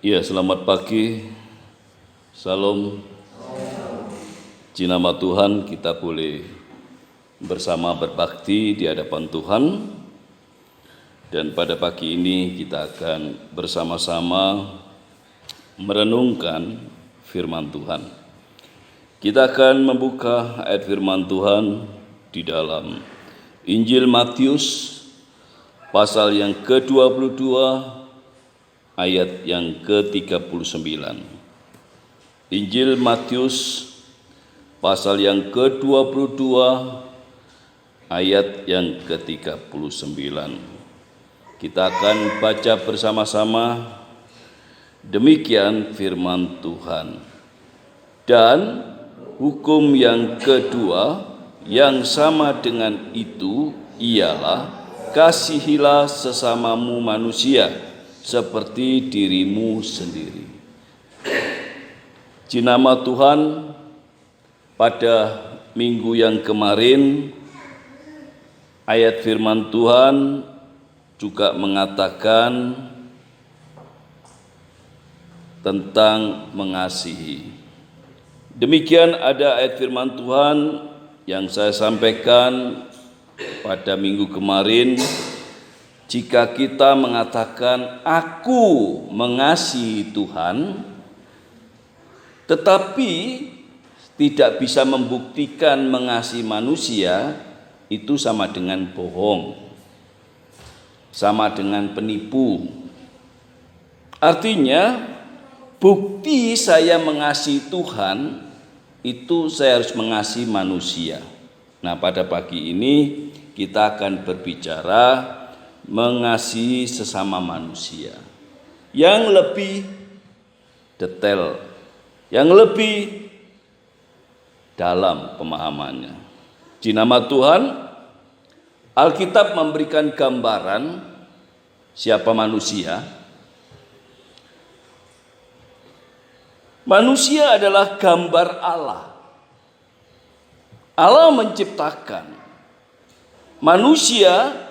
Ya, selamat pagi. Salam. Jinama Tuhan, kita boleh bersama berbakti di hadapan Tuhan. Dan pada pagi ini kita akan bersama-sama merenungkan firman Tuhan. Kita akan membuka ayat firman Tuhan di dalam Injil Matius pasal yang ke-22 ayat yang ke-39. Injil Matius pasal yang ke-22 ayat yang ke-39. Kita akan baca bersama-sama. Demikian firman Tuhan. Dan hukum yang kedua yang sama dengan itu ialah kasihilah sesamamu manusia seperti dirimu sendiri. Jinama Tuhan, pada minggu yang kemarin ayat firman Tuhan juga mengatakan tentang mengasihi. Demikian ada ayat firman Tuhan yang saya sampaikan pada minggu kemarin. Jika kita mengatakan aku mengasihi Tuhan, tetapi tidak bisa membuktikan mengasihi manusia, itu sama dengan bohong, sama dengan penipu. Artinya, bukti saya mengasihi Tuhan, itu saya harus mengasihi manusia. Nah, pada pagi ini kita akan berbicara mengasihi sesama manusia yang lebih detail, yang lebih dalam pemahamannya. Jinama Tuhan, Alkitab memberikan gambaran siapa manusia. Manusia adalah gambar Allah. Allah menciptakan manusia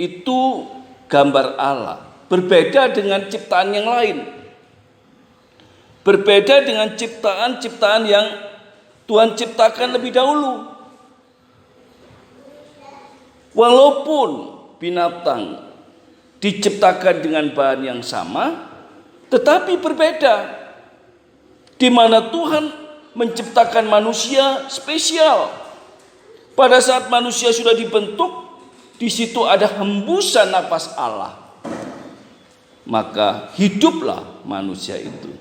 itu gambar Allah, berbeda dengan ciptaan yang lain, berbeda dengan ciptaan-ciptaan yang Tuhan ciptakan lebih dahulu. Walaupun binatang diciptakan dengan bahan yang sama, tetapi berbeda, di mana Tuhan menciptakan manusia spesial. Pada saat manusia sudah dibentuk, di situ ada hembusan nafas Allah, maka hiduplah manusia itu.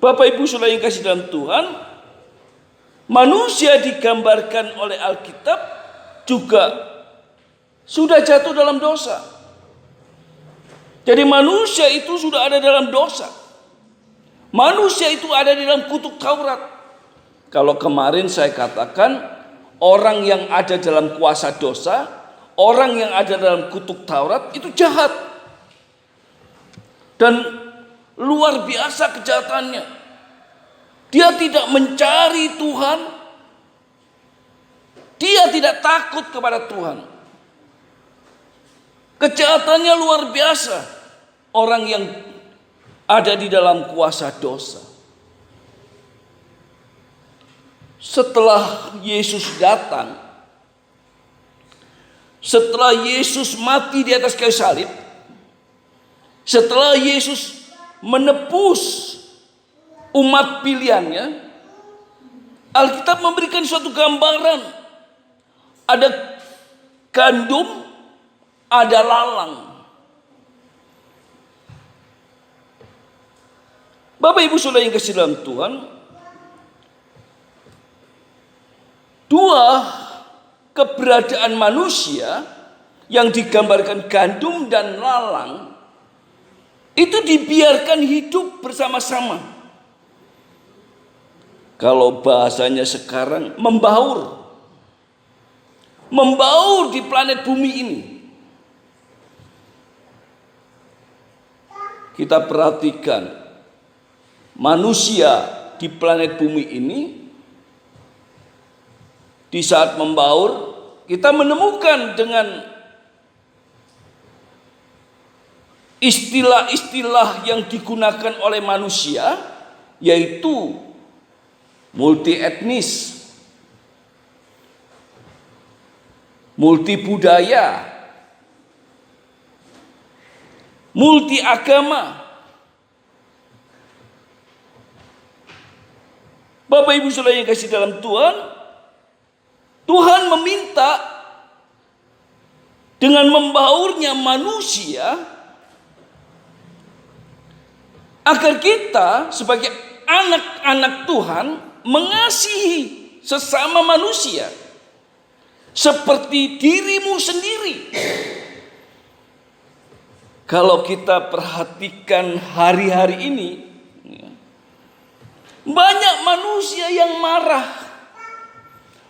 Bapak Ibu Saudara yang kasih dalam Tuhan, manusia digambarkan oleh Alkitab juga sudah jatuh dalam dosa. Jadi manusia itu sudah ada dalam dosa. Manusia itu ada di dalam kutuk Taurat. Kalau kemarin saya katakan orang yang ada dalam kuasa dosa, orang yang ada dalam kutuk Taurat itu jahat dan luar biasa kejahatannya. Dia tidak mencari Tuhan, dia tidak takut kepada Tuhan. Kejahatannya luar biasa. Orang yang ada di dalam kuasa dosa. Setelah Yesus datang, setelah Yesus mati di atas kayu salib, setelah Yesus menebus umat pilihannya, Alkitab memberikan suatu gambaran. Ada gandum, ada lalang. Bapak Ibu Saudara yang kasih dalam Tuhan, dua keberadaan manusia yang digambarkan gandum dan lalang itu dibiarkan hidup bersama-sama. Kalau bahasanya sekarang, membaur di planet bumi ini. Kita perhatikan manusia di planet bumi ini, di saat membaur, kita menemukan dengan istilah-istilah yang digunakan oleh manusia, yaitu multi etnis, multi budaya, multi agama. Bapak Ibu Saudara yang kasih dalam Tuhan, Tuhan meminta dengan membaurnya manusia agar kita sebagai anak-anak Tuhan mengasihi sesama manusia seperti dirimu sendiri. Kalau kita perhatikan hari-hari ini, banyak manusia yang marah,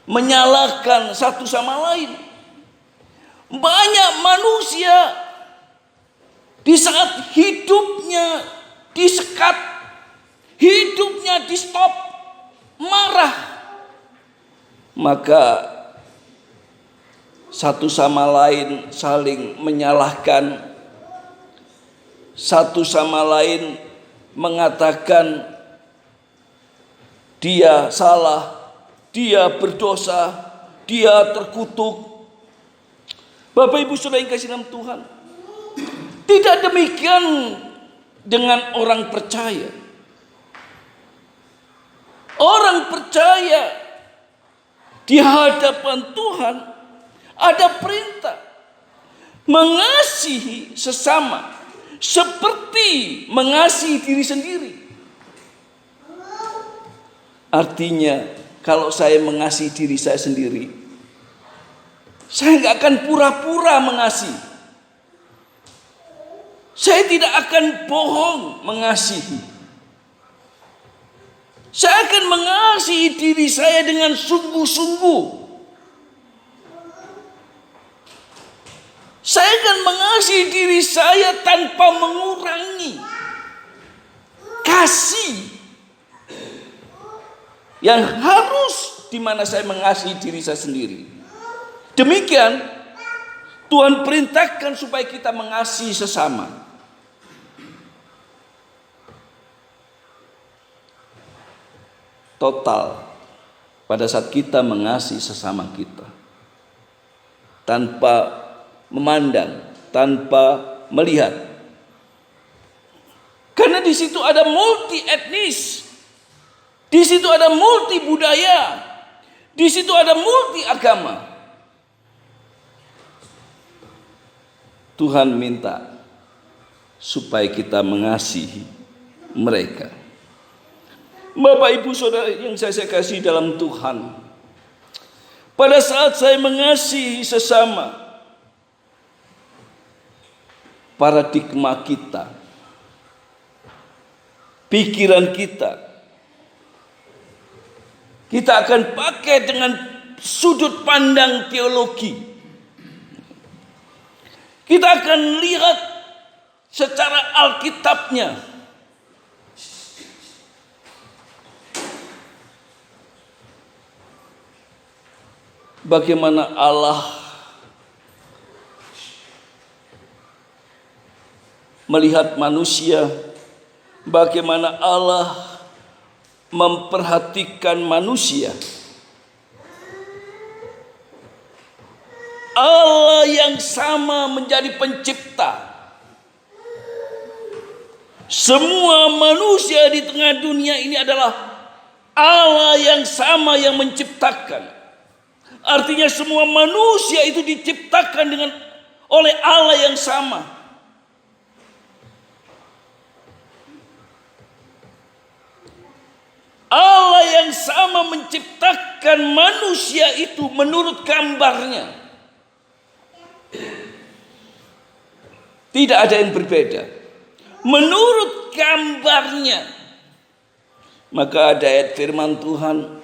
menyalahkan satu sama lain. Banyak manusia di saat hidupnya disekat, hidupnya di stop, marah, maka satu sama lain saling menyalahkan, satu sama lain mengatakan dia salah, dia berdosa, dia terkutuk. Bapak Ibu Saudara yang kasih dalam Tuhan, tidak demikian dengan orang percaya. Orang percaya di hadapan Tuhan ada perintah mengasihi sesama seperti mengasihi diri sendiri. Artinya, kalau saya mengasihi diri saya sendiri, saya nggak akan pura-pura mengasihi. Saya tidak akan bohong mengasihi. Saya akan mengasihi diri saya dengan sungguh-sungguh. Saya akan mengasihi diri saya tanpa mengurangi kasih yang harus di mana saya mengasihi diri saya sendiri. Demikian Tuhan perintahkan supaya kita mengasihi sesama. Total pada saat kita mengasihi sesama kita tanpa memandang, tanpa melihat. Karena di situ ada multi etnis. Di situ ada multi budaya. Di situ ada multi agama. Tuhan minta supaya kita mengasihi mereka. Bapak Ibu Saudara yang saya kasih dalam Tuhan, pada saat saya mengasihi sesama, paradigma kita, pikiran kita akan pakai dengan sudut pandang teologi. Kita akan lihat secara Alkitabnya. Bagaimana Allah melihat manusia, bagaimana Allah memperhatikan manusia. Allah yang sama menjadi pencipta. Semua manusia di tengah dunia ini adalah Allah yang sama yang menciptakan. Artinya semua manusia itu diciptakan oleh Allah yang sama. Allah yang sama menciptakan manusia itu menurut gambarnya. Tidak ada yang berbeda. Menurut gambarnya. Maka ada ayat firman Tuhan,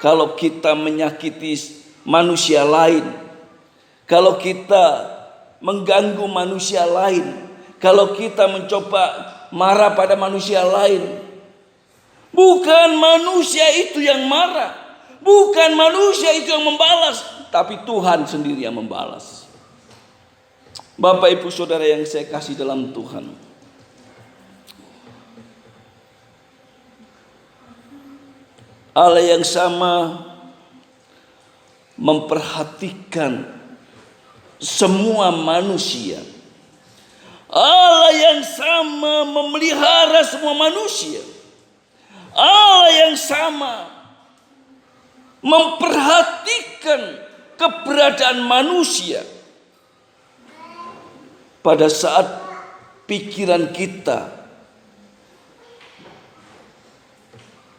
kalau kita menyakiti manusia lain, kalau kita mengganggu manusia lain, kalau kita mencoba marah pada manusia lain, bukan manusia itu yang marah, bukan manusia itu yang membalas, tapi Tuhan sendiri yang membalas. Bapak Ibu Saudara yang saya kasih dalam Tuhan, Allah yang sama memperhatikan semua manusia. Allah yang sama memelihara semua manusia. Allah yang sama memperhatikan keberadaan manusia. Pada saat pikiran kita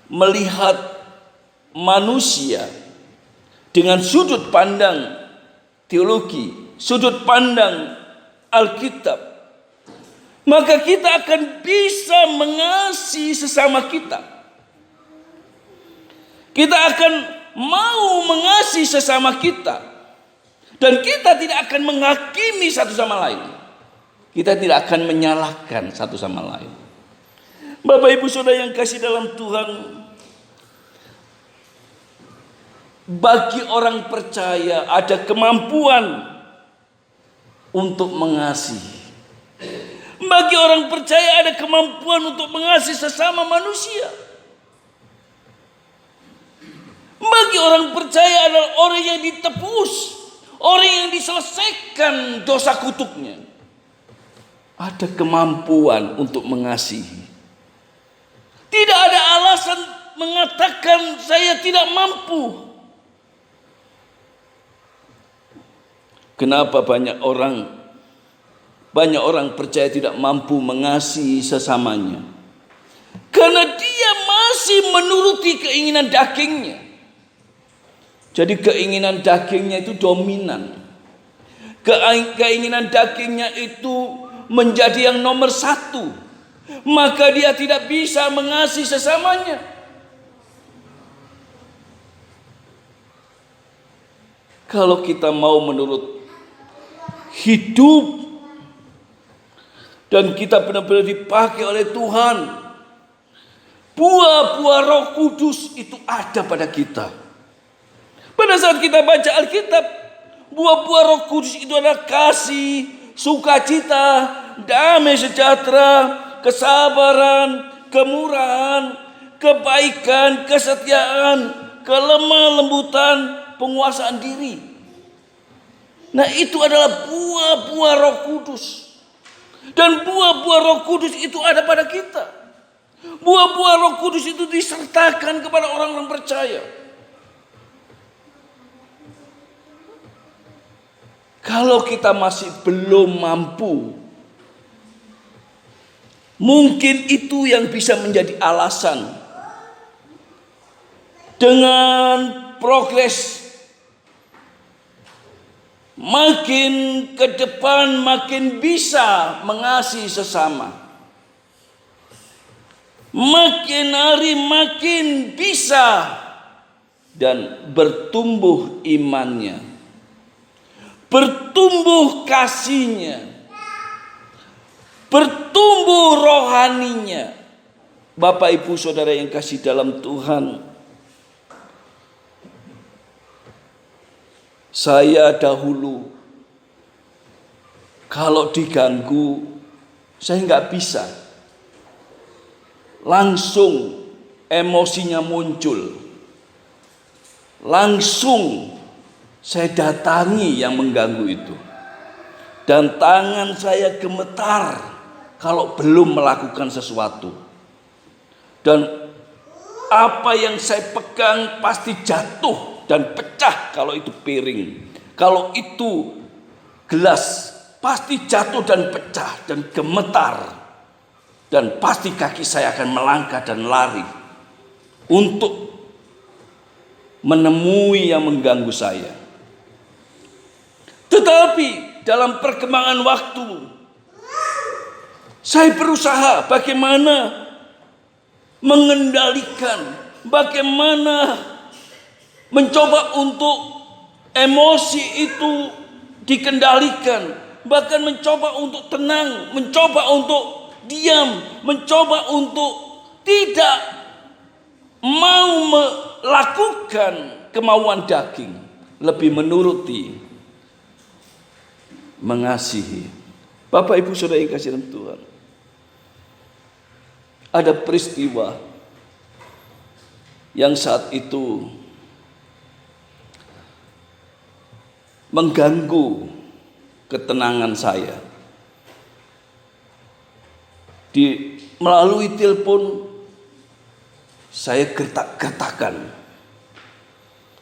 melihat manusia dengan sudut pandang teologi, sudut pandang Alkitab, maka kita akan bisa mengasihi sesama kita. Kita akan mau mengasihi sesama kita, dan kita tidak akan menghakimi satu sama lain. Kita tidak akan menyalahkan satu sama lain. Bapak Ibu Saudara yang kasih dalam Tuhan, bagi orang percaya ada kemampuan untuk mengasihi. Bagi orang percaya ada kemampuan untuk mengasihi sesama manusia. Bagi orang percaya adalah orang yang ditebus, orang yang diselesaikan dosa kutuknya. Ada kemampuan untuk mengasihi. Tidak ada alasan mengatakan saya tidak mampu. Kenapa banyak orang percaya tidak mampu mengasihi sesamanya? Karena dia masih menuruti keinginan dagingnya. Jadi keinginan dagingnya itu dominan. Keinginan dagingnya itu menjadi yang nomor satu. Maka dia tidak bisa mengasihi sesamanya. Kalau kita mau menurut hidup dan kita benar-benar dipakai oleh Tuhan, buah-buah Roh Kudus itu ada pada kita. Pada saat kita baca Alkitab, buah-buah Roh Kudus itu adalah kasih, sukacita, damai sejahtera, kesabaran, kemurahan, kebaikan, kesetiaan, kelemah lembutan, penguasaan diri. Nah, itu adalah buah-buah Roh Kudus. Dan buah-buah Roh Kudus itu ada pada kita. Buah-buah Roh Kudus itu disertakan kepada orang-orang percaya. Kalau kita masih belum mampu, mungkin itu yang bisa menjadi alasan. Dengan progres makin ke depan, makin bisa mengasihi sesama. Makin hari makin bisa dan bertumbuh imannya. Bertumbuh kasihnya, bertumbuh rohaninya. Bapak Ibu Saudara yang kasih dalam Tuhan, saya dahulu kalau diganggu saya nggak bisa, langsung emosinya muncul, langsung saya datangi yang mengganggu itu. Dan tangan saya gemetar kalau belum melakukan sesuatu. Dan apa yang saya pegang pasti jatuh dan pecah. Kalau itu piring, kalau itu gelas, pasti jatuh dan pecah dan gemetar. Dan pasti kaki saya akan melangkah dan lari untuk menemui yang mengganggu saya. Tetapi dalam perkembangan waktu, saya berusaha bagaimana mengendalikan, bagaimana mencoba untuk emosi itu dikendalikan, bahkan mencoba untuk tenang, mencoba untuk diam, mencoba untuk tidak mau melakukan kemauan daging, lebih menuruti mengasihi. Bapak Ibu Saudara yang kasih dalam Tuhan, ada peristiwa yang saat itu mengganggu ketenangan saya. Melalui telepon saya gertak-gertakan.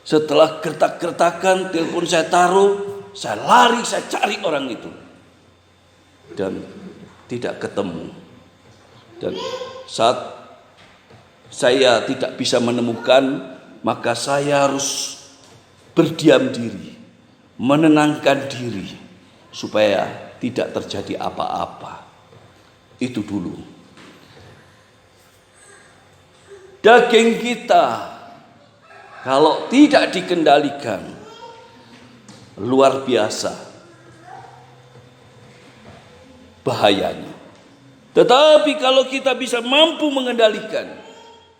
Setelah gertak-gertakan, telepon saya taruh, saya lari, saya cari orang itu. Dan tidak ketemu. Dan saat saya tidak bisa menemukan, maka saya harus berdiam diri, menenangkan diri, supaya tidak terjadi apa-apa. Itu dulu. Daging kita kalau tidak dikendalikan, luar biasa bahayanya. Tetapi kalau kita bisa mampu mengendalikan,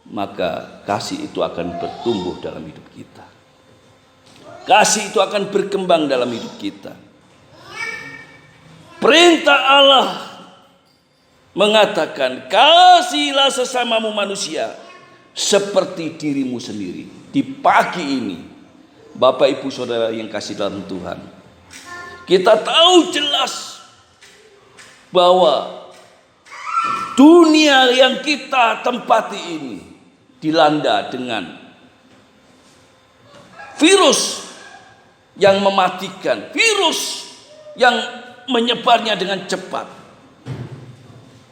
maka kasih itu akan bertumbuh dalam hidup kita. Kasih itu akan berkembang dalam hidup kita. Perintah Allah mengatakan, kasihilah sesamamu manusia seperti dirimu sendiri. Di pagi ini, Bapak Ibu Saudara yang kasih dalam Tuhan, kita tahu jelas bahwa dunia yang kita tempati ini dilanda dengan virus yang mematikan, virus yang menyebarnya dengan cepat.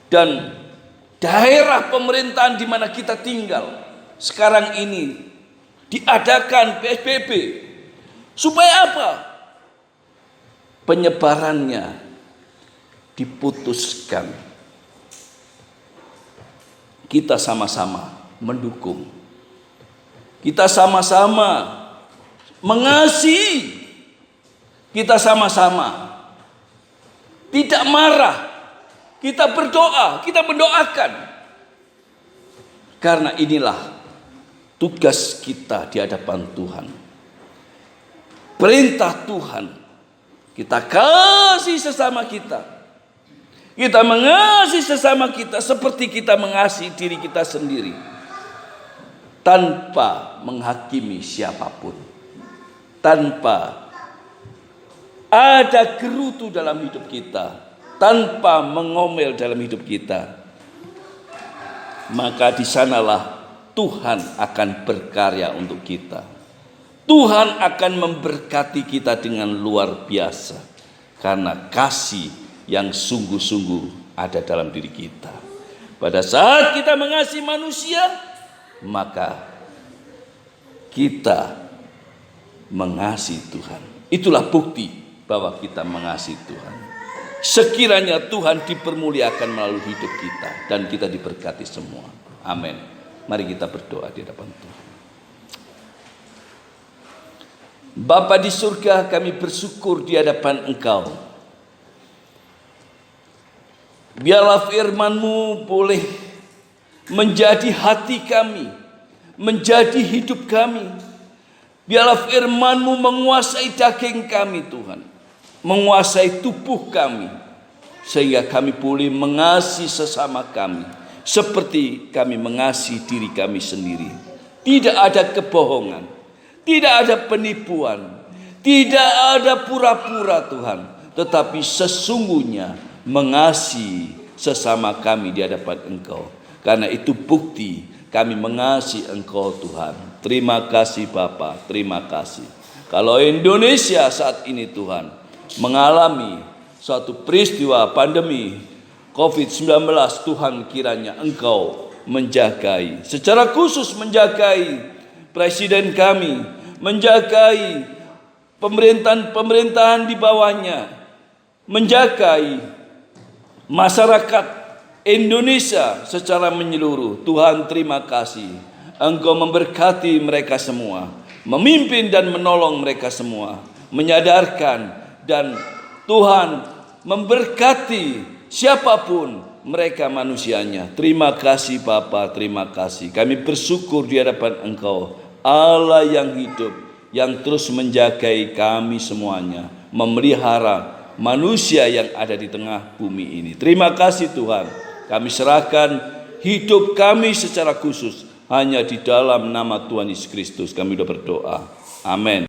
Dan daerah pemerintahan di mana kita tinggal sekarang ini diadakan PSBB. Supaya apa? Penyebarannya diputuskan. Kita sama-sama mendukung. Kita sama-sama mengasihi. Kita sama-sama tidak marah. Kita berdoa, kita mendoakan. Karena inilah tugas kita di hadapan Tuhan. Perintah Tuhan, kita kasih sesama kita. Kita mengasihi sesama kita seperti kita mengasihi diri kita sendiri. Tanpa menghakimi siapapun. Tanpa ada gerutu dalam hidup kita. Tanpa mengomel dalam hidup kita. Maka di sanalah Tuhan akan berkarya untuk kita. Tuhan akan memberkati kita dengan luar biasa. Karena kasih yang sungguh-sungguh ada dalam diri kita. Pada saat kita mengasihi manusia, maka kita mengasihi Tuhan. Itulah bukti bahwa kita mengasihi Tuhan. Sekiranya Tuhan dipermuliakan melalui hidup kita dan kita diberkati semua. Amin. Mari kita berdoa di hadapan Tuhan. Bapa di surga, kami bersyukur di hadapan Engkau. Biarlah firman-Mu boleh menjadi hati kami, menjadi hidup kami. Biarlah firman-Mu menguasai daging kami Tuhan, menguasai tubuh kami, sehingga kami boleh mengasihi sesama kami seperti kami mengasihi diri kami sendiri. Tidak ada kebohongan, tidak ada penipuan, tidak ada pura-pura Tuhan, tetapi sesungguhnya mengasihi sesama kami di hadapan Engkau. Karena itu bukti kami mengasihi Engkau Tuhan. Terima kasih Bapa, terima kasih. Kalau Indonesia saat ini Tuhan mengalami suatu peristiwa pandemi COVID-19, Tuhan kiranya Engkau menjagai, secara khusus menjagai presiden kami, menjagai pemerintahan di bawahnya, menjagai masyarakat Indonesia secara menyeluruh. Tuhan terima kasih, Engkau memberkati mereka semua, memimpin dan menolong mereka semua, menyadarkan dan Tuhan memberkati siapapun mereka manusianya. Terima kasih Bapa, terima kasih. Kami bersyukur di hadapan Engkau, Allah yang hidup, yang terus menjagai kami semuanya, memelihara manusia yang ada di tengah bumi ini. Terima kasih Tuhan. Kami serahkan hidup kami secara khusus hanya di dalam nama Tuhan Yesus Kristus. Kami sudah berdoa. Amin.